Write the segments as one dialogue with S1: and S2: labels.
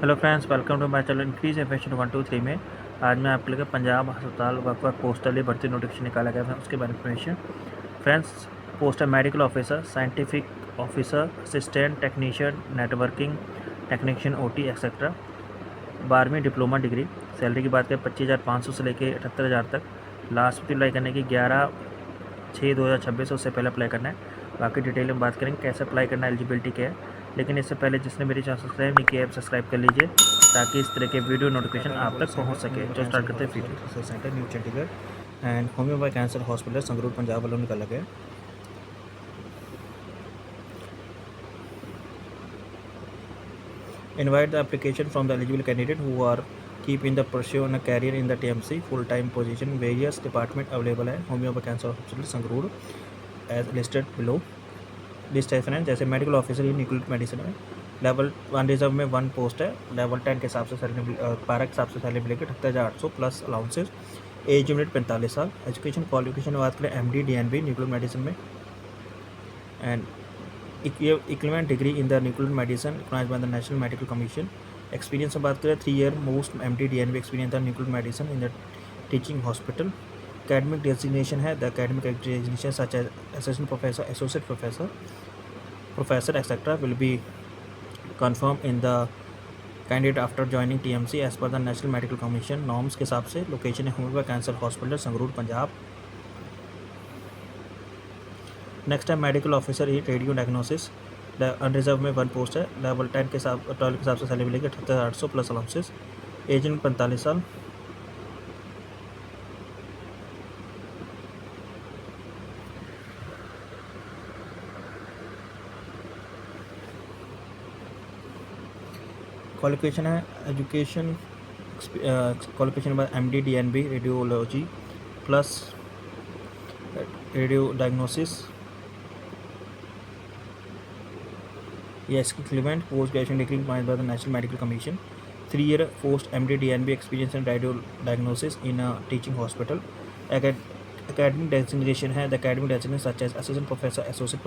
S1: Hello friends, welcome to my channel increase efficient 123 में आज मैं आपके लिए पंजाब अस्पताल वर्क पोस्टली भर्ती नोटिफिकेशन निकाला गया था, उसके बारे में इन्फॉर्मेशन। फ्रेंड्स, पोस्ट है medical officer, scientific officer, assistant technician, networking technician, OT etcetera. 12वीं डिप्लोमा डिग्री। सैलरी की बात करें 25,500 से लेकर 78,000 तक। लास्ट में अप्लाई करने की 11/6/2026 उससे पहले अप्लाई करना है। बाकी डिटेल में बात करेंगे कैसे अप्लाई करना है, एलिजिबिलिटी क्या है। लेकिन इससे पहले जिसने मेरी चैनल सब्सक्राइब नहीं किया है, सब्सक्राइब कर लीजिए ताकि इस तरह के वीडियो नोटिफिकेशन आप तक पहुंच सके। जो स्टार्ट करते हैं video centre new Chandigarh and homeopath cancer hospital Sangrur Punjab वालों निकाला गया। Invite the application from the eligible candidate who are keeping the pursue a career in the TMC full-time position. Various department available है homeopath cancer hospital Sangrur as listed below. List है friends, जैसे medical officer in nuclear medicine में level 1 reserve में 1 post है। Level 10 के हिसाब से salary 12 के हिसाब से सैलरी मिलेगी 78,800 प्लस अलाउंसेज। एज लिमिट 45 साल। एजुकेशन क्वालिफिकेशन में बात करें MD DNB न्यूक्लियर मेडिसिन में and equivalent degree in the nuclear medicine recognised by the national medical commission. Experience में बात करें 3 year most MD DNB experience the nuclear medicine in the teaching hospital. academic designation है the academic designation such as assistant professor, associate professor etc. will be confirmed in the candidate after joining TMC as per the National Medical Commission norms के हिसाब से। Location है homeopath cancer hospital Sangrur Punjab. Next है medical officer in radio diagnosis. Unreserved में 1 post है। Level 10 के हिसाब 12 के हिसाब से सैलरी मिलेगी 78,800 प्लस अलाउंसेस। एज लिमिट 45 साल। क्वालिफिकेशन है एजुकेशन क्वालिफिकेशन बाद MD DNB radiology plus radio diagnosis या इसकी equivalent post graduation degree mind bye the national medical commission. 3 year post MD DNB experience in radio diagnosis in a teaching hospital. academic designation है the academic designation such as assistant professor, associate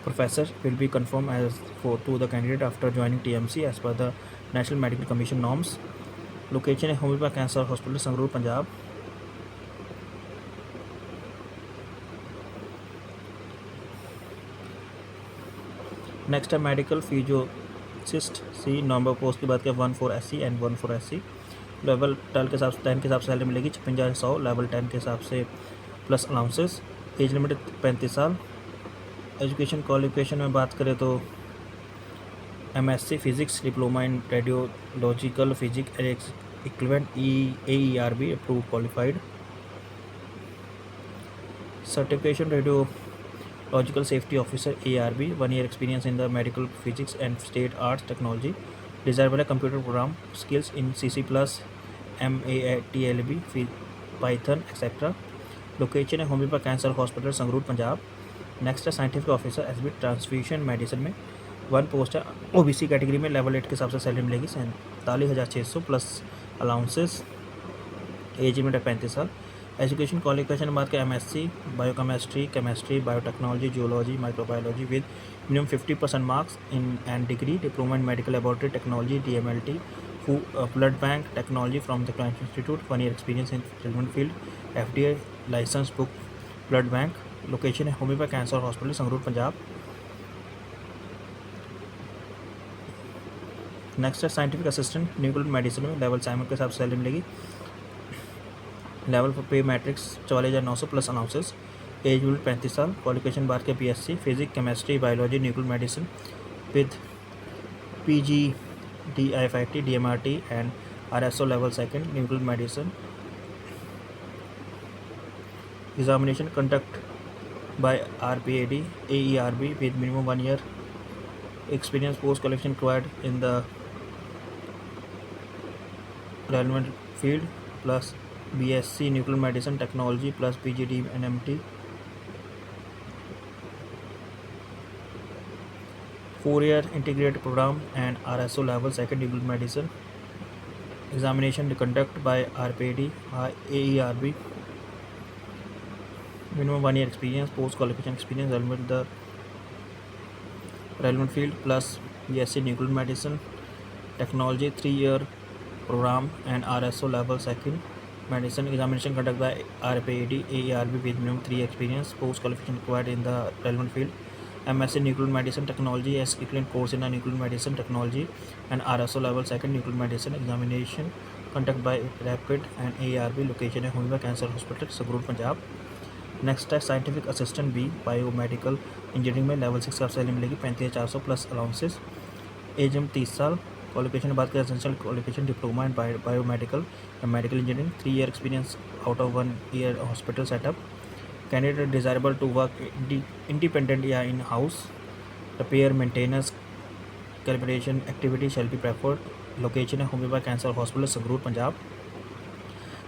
S1: professor will be confirmed as for to the candidate after joining TMC as per the National Medical Commission norms. Location है homeopath cancer hospital Sangrur Punjab. Next है medical physiologist C. Normal post की बात करें 1 for SC and 1 for SC। Level 10 के हिसाब से salary मिलेगी 56,100 level 10 के हिसाब से प्लस अलाउंसेस। एज लिमिट 35 साल। एजुकेशन क्वालिफिकेशन में बात करें तो MSc physics, diploma in radiological physics equivalent AERB approved qualified. Certification radiological safety officer ARB 1 year experience in the medical physics and state arts technology. Desirable है computer program skills in CC+, MATLB, Python etcetera. Location है homeopath cancer hospital Sangrur Punjab. Next है scientific officer SB transfusion medicine में 1 post है। OBC category में level 8 के हिसाब से salary मिलेगी 47,600 प्लस अलाउंसेस। एज लिमिट है 35 साल। एजुकेशन क्वालिफिकेशन में बात करें MSc chemistry biotechnology geology microbiology with minimum 50% marks in and degree. Diploma in medical laboratory technology DMLT blood bank technology from the client institute. 1 year experience in relevant field FDA licence book blood bank. Location है homeopath cancer hospital Sangrur Punjab. Next है scientific assistant nuclear medicine में level 7 के हिसाब से salary मिलेगी। Level for pay matrix 44,900 plus allowances. Age limit 35 साल। Qualification बात के BSc physics chemistry biology nuclear medicine with PG DIFIT DMRT and RSO level 2 nuclear medicine. Examination conduct by RPAD AERB with minimum 1 year experience post qualification required in the relevant field plus BSc nuclear medicine technology plus PGD and MT। 4 year integrated program and RSO level 2 nuclear medicine। Examination conducted by RPAD AERB minimum 1 year experience post qualification experience relevant the relevant field plus BSc nuclear medicine technology 3-year program and RSO level 2nd. Medicine examination conducted by RPAD AERB with minimum 3 experience. Post qualification required in the relevant field. MSc Nuclear Medicine Technology as equivalent course in the Nuclear Medicine Technology and RSO level 2nd Nuclear Medicine examination conducted by Rapid and AERB. Location है हुंडा cancer hospital Sangrur Punjab. Next है scientific assistant B biomedical engineering में level 6 का salary मिलेगी 35,400 plus allowances. As में 30 साल. Qualification की बात करें essential qualification diploma in biomedical या medical engineering 3 year experience out of 1 year hospital setup. Candidate desirable to work independent या in house. Repair maintenance calibration activity shall be preferred. Location है homeopath cancer hospital Sangrur Punjab.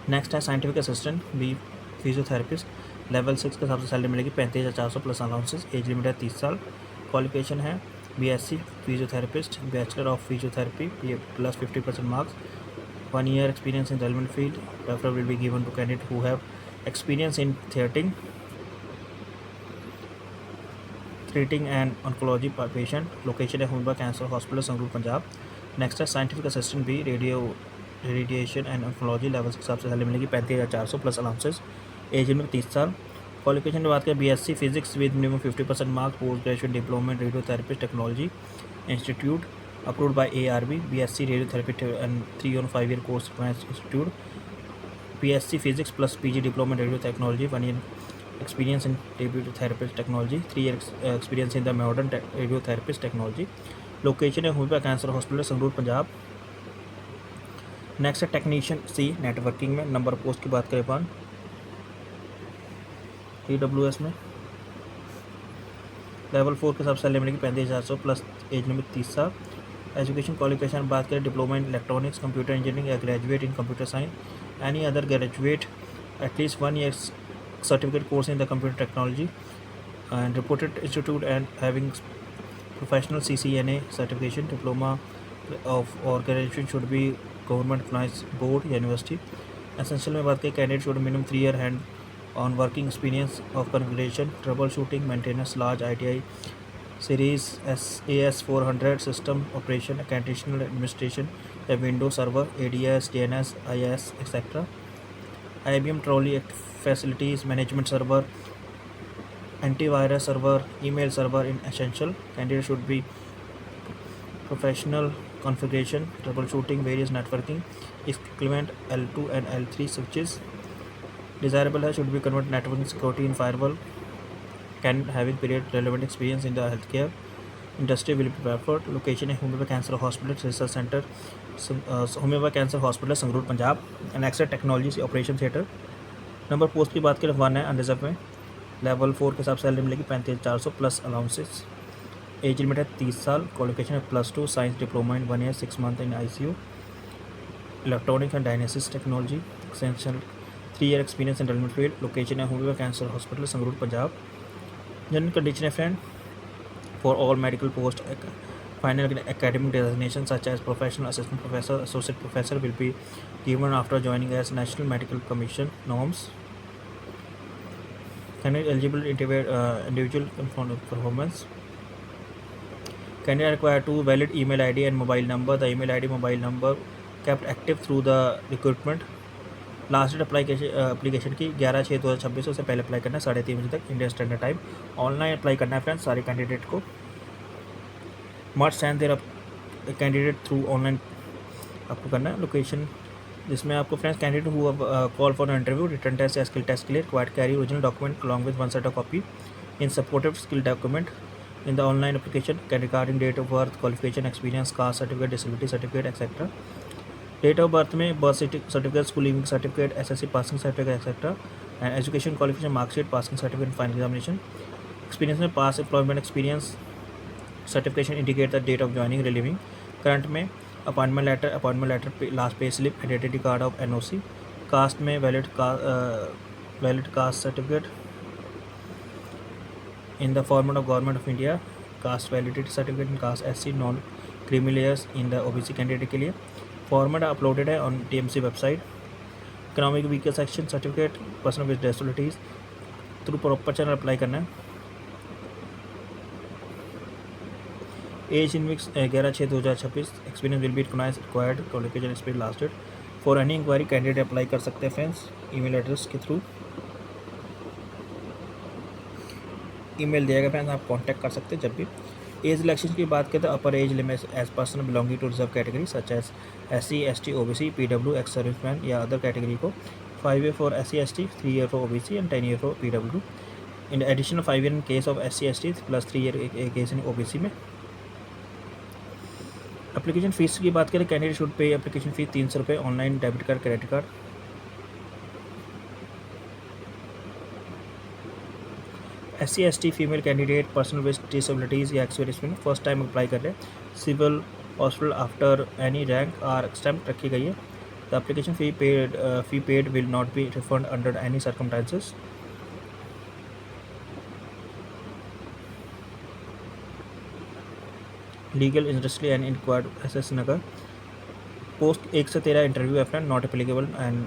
S1: Next है scientific assistant B physiotherapist level 6 के हिसाब से salary मिलेगी 35,400 plus allowances. Age limit है 30 साल. Qualification है BSc physiotherapist bachelor of physiotherapy plus 50% marks. 1 year experience in relevant field. Preference will be given to candidates who have experience in treating and oncology patient. Location है हुंडा cancer hospital Sangrur Punjab. Next है scientific assistant B radiation and oncology level के हिसाब से salary मिलेगी 35,400 plus allowances. Age limit 30 साल. Qualification की बात करें BSc physics with minimum 50% marks. Post graduate diploma in radiotherapist technology institute approved by ARB. BSc radiotherapy and 3 on 5 year course institute. BSc physics plus PG diploma in radiotechnology. 1 year experience in radiotherapist technology. 3 year experience in the modern radiotherapist technology. Location है homeopath cancer hospital Sangrur Punjab. Next है technician C networking में. Number post की बात करें अपन TWS में level 4 के हिसाब से सैलरी मिलेगी 35,400 प्लस. एज लिमिट 30 साल. एजुकेशन क्वालिफिकेशन बात करें diploma in electronics computer engineering या graduate in computer science. Any other graduate at least 1 year certificate course in the computer technology and reported institute and having professional CCNA certification. Diploma of और graduation should be government finance board university. Essential में बात करें candidate should minimum 3 year hand on working experience of configuration trouble shooting maintenance large ITI series AS400 system operation conditional administration a Windows server ADS DNS IS etc. IBM trolley facilities management server antivirus server email server in essential. Candidate should be professional configuration troubleshooting various networking equivalent L2 and L3 switches. Desirable should be convert networking security in firewall. Can having period relevant experience in the healthcare industry will be preferred. Location है homeopath cancer hospital research centre homeopath cancer hospital Sangrur Punjab. Next है technology operation theatre. Number post की बात करें 1 है unreserved में. Level 4 के हिसाब से सैलरी मिलेगी 35,400 प्लस अलाउंसेस. एज लिमिट है 30 साल. क्वालिफिकेशन है +2 science diploma in 1 year 6 months in ICU electronic and dialysis technology. Essential 3 year experience in relevant field. Location है homeopath cancer hospital Sangrur Punjab. General condition friend for all medical post final academic designation such as professional assistant professor associate professor will be given after joining as National Medical Commission norms. Candidate eligible individual performance. Candidate require 2 valid email ID and mobile number. The email ID mobile number kept active through the recruitment. Last date application की 11/6/2026 से पहले apply करना है 3:30 बजे तक Indian standard time. Online apply करना है friends सारे कैंडिडेट को. Must send their candidate through online आपको करना है. लोकेशन जिसमें आपको friends candidate who call for interview written test या skill test clear required carry original document along with 1 set of copy in supportive skill document in the online application regarding date of birth qualification experience caste certificate disability certificate etc. Date of birth में birth certificate school leaving certificate SSC passing certificate etcetera and education qualification marksheet passing certificate final examination. Experience में past employment experience certification indicate the date of joining relieving. Current में appointment letter last pay slip identity card of NOC. Caste में valid caste certificate in the format of government of India. Caste validity certificate in caste SC non creamy layers in the OBC candidate के लिए. Format uploaded है on TMC website. Economic weaker section certificate person with disabilities through proper channel apply करना है. As in weeks 11/6/2026, experience will be required, qualification experience lasted. For any inquiry candidate apply कर सकते हैं friends email address के through, email दिया गया friends, आप contact कर सकते हैं जब भी। एज रिलैक्सेशन की बात करें तो upper age limit as person belonging to reserve category such as SC ST OBC PW ex serviceman या अदर कैटेगरी को 5 year for SC ST, 3 year for OBC and 10 year for PW। In additional 5 year in case of SC ST plus 3 year case in OBC में। Application fees की बात करें, candidate should pay application fees 300 रुपये, online, debit card, credit card. SC ST female candidate personal with disabilities या experience first time apply कर रहे हैं, civil hospital after any rank are stamp रखी गई है। The application fee paid will not be refund under any circumstances. Legal industry and inquired SS नगर। Post 1 से 13 interview afferent not applicable and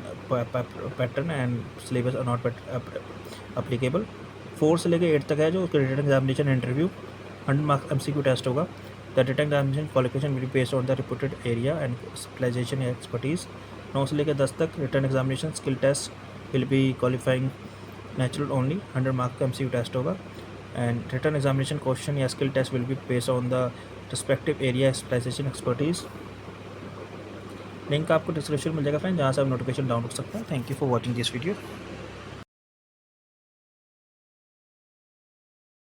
S1: pattern and syllabus are not applicable. 4 से लेकर 8 तक है जो written examination interview 100 marks MCQ test होगा। The written examination qualification will be based on the reported area and specialisation या expertise. 9 से लेकर 10 तक written examination skill test will be qualifying natural only, 100 marks का MCQ टेस्ट होगा and written examination question या skill test will be based on the respective area specialisation expertise. Link आपको description मिल जाएगा फ्रेंड, जहाँ से आप नोटिफिकेशन डाउनलोड कर सकते हैं। Thank you for watching this video.